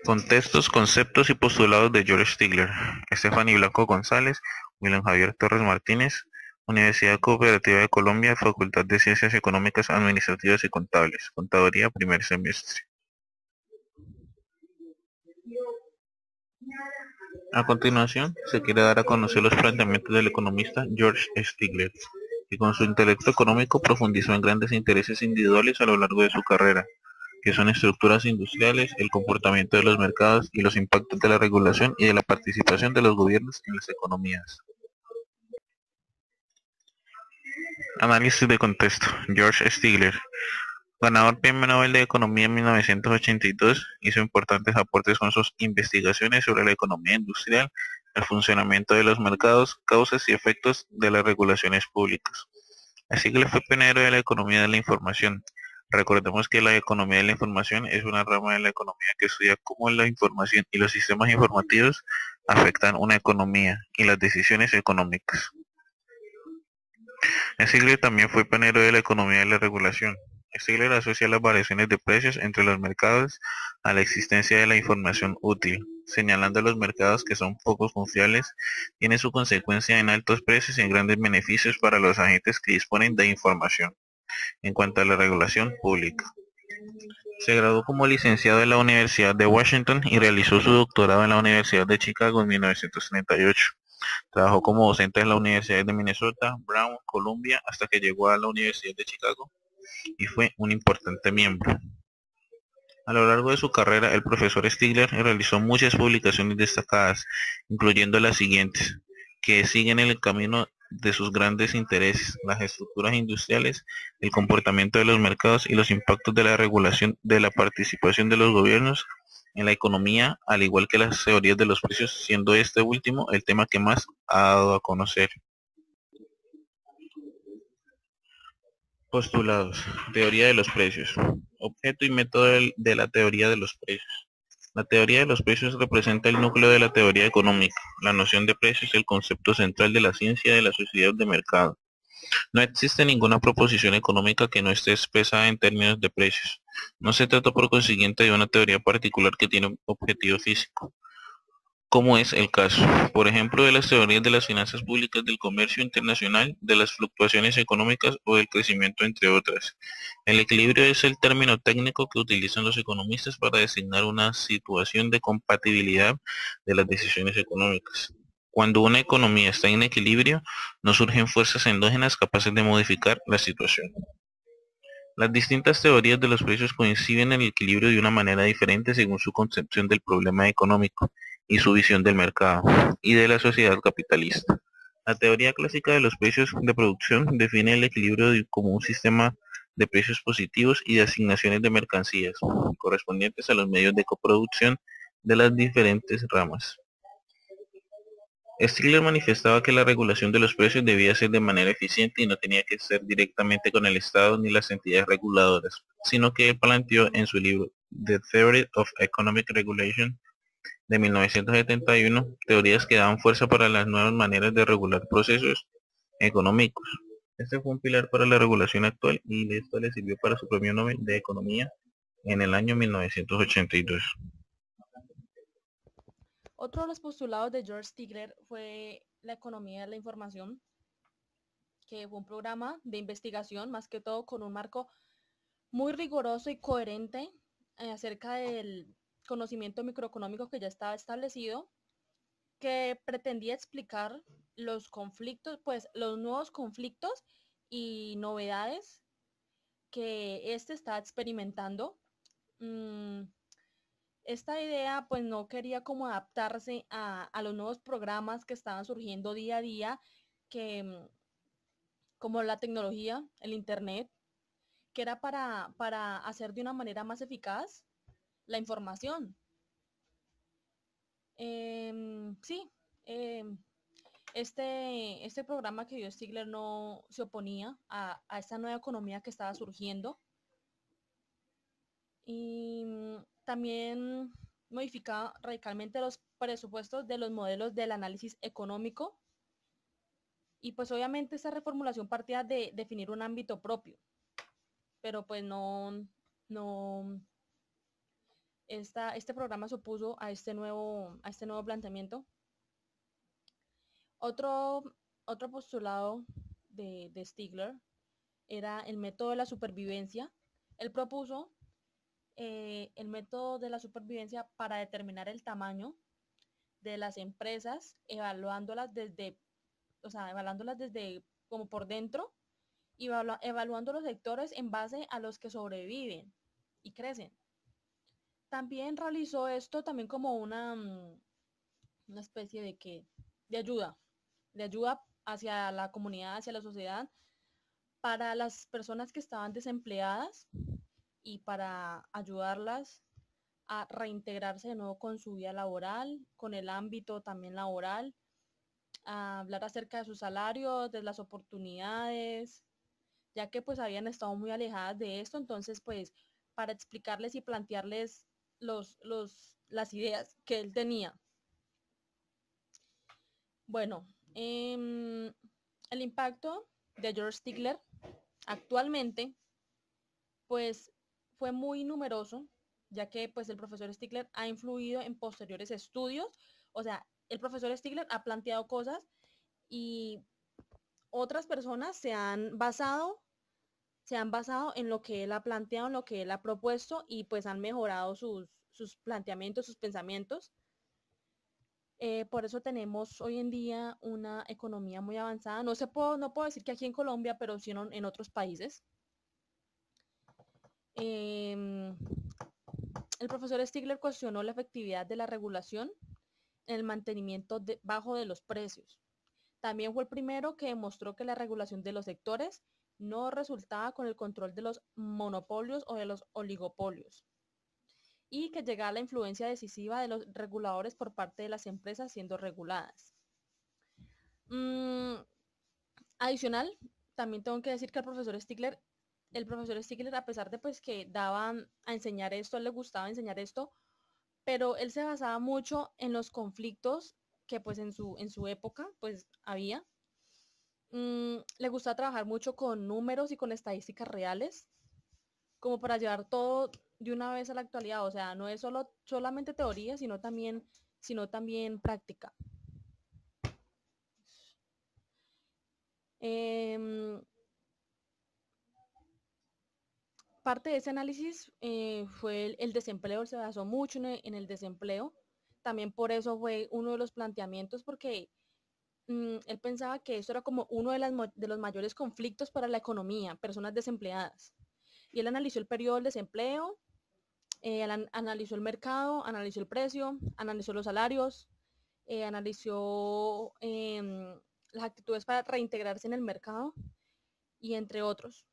Contextos, conceptos y postulados de George Stigler, Stephanie Blanco González, William Javier Torres Martínez, Universidad Cooperativa de Colombia, Facultad de Ciencias Económicas, Administrativas y Contables, Contaduría, primer semestre. A continuación, se quiere dar a conocer los planteamientos del economista George Stigler, que con su intelecto económico profundizó en grandes intereses individuales a lo largo de su carrera, que son estructuras industriales, el comportamiento de los mercados y los impactos de la regulación y de la participación de los gobiernos en las economías. Análisis de contexto. George Stigler, ganador Premio Nobel de Economía en 1982, hizo importantes aportes con sus investigaciones sobre la economía industrial, el funcionamiento de los mercados, causas y efectos de las regulaciones públicas. Stigler fue pionero de la economía de la información. Recordemos que la economía de la información es una rama de la economía que estudia cómo la información y los sistemas informativos afectan una economía y las decisiones económicas. Stigler también fue pionero de la economía de la regulación. Stigler asocia las variaciones de precios entre los mercados a la existencia de la información útil, señalando los mercados que son poco confiables, tiene su consecuencia en altos precios y en grandes beneficios para los agentes que disponen de información. En cuanto a la regulación pública, se graduó como licenciado en la Universidad de Washington y realizó su doctorado en la Universidad de Chicago en 1938. Trabajó como docente en la Universidad de Minnesota, Brown, Columbia, hasta que llegó a la Universidad de Chicago y fue un importante miembro. A lo largo de su carrera, el profesor Stigler realizó muchas publicaciones destacadas, incluyendo las siguientes, que siguen el camino de sus grandes intereses, las estructuras industriales, el comportamiento de los mercados y los impactos de la regulación de la participación de los gobiernos en la economía, al igual que las teorías de los precios, siendo este último el tema que más ha dado a conocer. Postulados. Teoría de los precios. Objeto y método de la teoría de los precios. La teoría de los precios representa el núcleo de la teoría económica. La noción de precio es el concepto central de la ciencia de la sociedad de mercado. No existe ninguna proposición económica que no esté expresada en términos de precios. No se trata por consiguiente de una teoría particular que tiene un objetivo físico, como es el caso, por ejemplo, de las teorías de las finanzas públicas, del comercio internacional, de las fluctuaciones económicas o del crecimiento, entre otras. El equilibrio es el término técnico que utilizan los economistas para designar una situación de compatibilidad de las decisiones económicas. Cuando una economía está en equilibrio, no surgen fuerzas endógenas capaces de modificar la situación. Las distintas teorías de los precios coinciden en el equilibrio de una manera diferente según su concepción del problema económico y su visión del mercado y de la sociedad capitalista. La teoría clásica de los precios de producción define el equilibrio como un sistema de precios positivos y de asignaciones de mercancías correspondientes a los medios de coproducción de las diferentes ramas. Stigler manifestaba que la regulación de los precios debía ser de manera eficiente y no tenía que ser directamente con el Estado ni las entidades reguladoras, sino que él planteó en su libro The Theory of Economic Regulation de 1971 teorías que daban fuerza para las nuevas maneras de regular procesos económicos. Este fue un pilar para la regulación actual y esto le sirvió para su premio Nobel de Economía en el año 1982. Otro de los postulados de George Stigler fue la economía de la información, que fue un programa de investigación, más que todo con un marco muy riguroso y coherente acerca del conocimiento microeconómico que ya estaba establecido, que pretendía explicar los conflictos, pues los nuevos conflictos y novedades que este está experimentando. Mm, esta idea pues no quería como adaptarse a los nuevos programas que estaban surgiendo día a día, que como la tecnología, el internet, que era para hacer de una manera más eficaz la información. Sí, em, este programa que dio Stigler no se oponía a esta nueva economía que estaba surgiendo y también modificaba radicalmente los presupuestos de los modelos del análisis económico y pues obviamente esta reformulación partía de definir un ámbito propio, pero pues no este programa se opuso a este nuevo planteamiento. Otro postulado de Stigler era el método de la supervivencia. Él propuso el método de la supervivencia para determinar el tamaño de las empresas, evaluándolas desde como por dentro y evaluando los sectores en base a los que sobreviven y crecen. También realizó esto también como una especie de ayuda hacia la comunidad, hacia la sociedad, para las personas que estaban desempleadas y para ayudarlas a reintegrarse de nuevo con su vida laboral, con el ámbito también laboral, a hablar acerca de sus salarios, de las oportunidades, ya que pues habían estado muy alejadas de esto, entonces pues para explicarles y plantearles las ideas que él tenía. Bueno, el impacto de George Stigler actualmente pues fue muy numeroso, ya que pues el profesor Stigler ha influido en posteriores estudios, o sea, el profesor Stigler ha planteado cosas y otras personas se han basado en lo que él ha planteado, en lo que él ha propuesto y pues han mejorado sus planteamientos, sus pensamientos. Por eso tenemos hoy en día una economía muy avanzada. No puedo decir que aquí en Colombia, pero sí en otros países. El profesor Stigler cuestionó la efectividad de la regulación en el mantenimiento bajo de los precios. También fue el primero que demostró que la regulación de los sectores no resultaba con el control de los monopolios o de los oligopolios y que llegaba la influencia decisiva de los reguladores por parte de las empresas siendo reguladas. Adicional, también tengo que decir que el profesor Stigler, a pesar de pues que daban a enseñar esto, a él le gustaba enseñar esto, pero él se basaba mucho en los conflictos que pues en su época pues había. Le gustaba trabajar mucho con números y con estadísticas reales, como para llevar todo de una vez a la actualidad. O sea, no es solamente teoría, sino también práctica. Parte de ese análisis fue el desempleo, él se basó mucho en el desempleo. También por eso fue uno de los planteamientos, porque él pensaba que eso era como uno de los mayores conflictos para la economía, personas desempleadas. Y él analizó el periodo del desempleo, analizó el mercado, analizó el precio, analizó los salarios, analizó las actitudes para reintegrarse en el mercado y entre otros.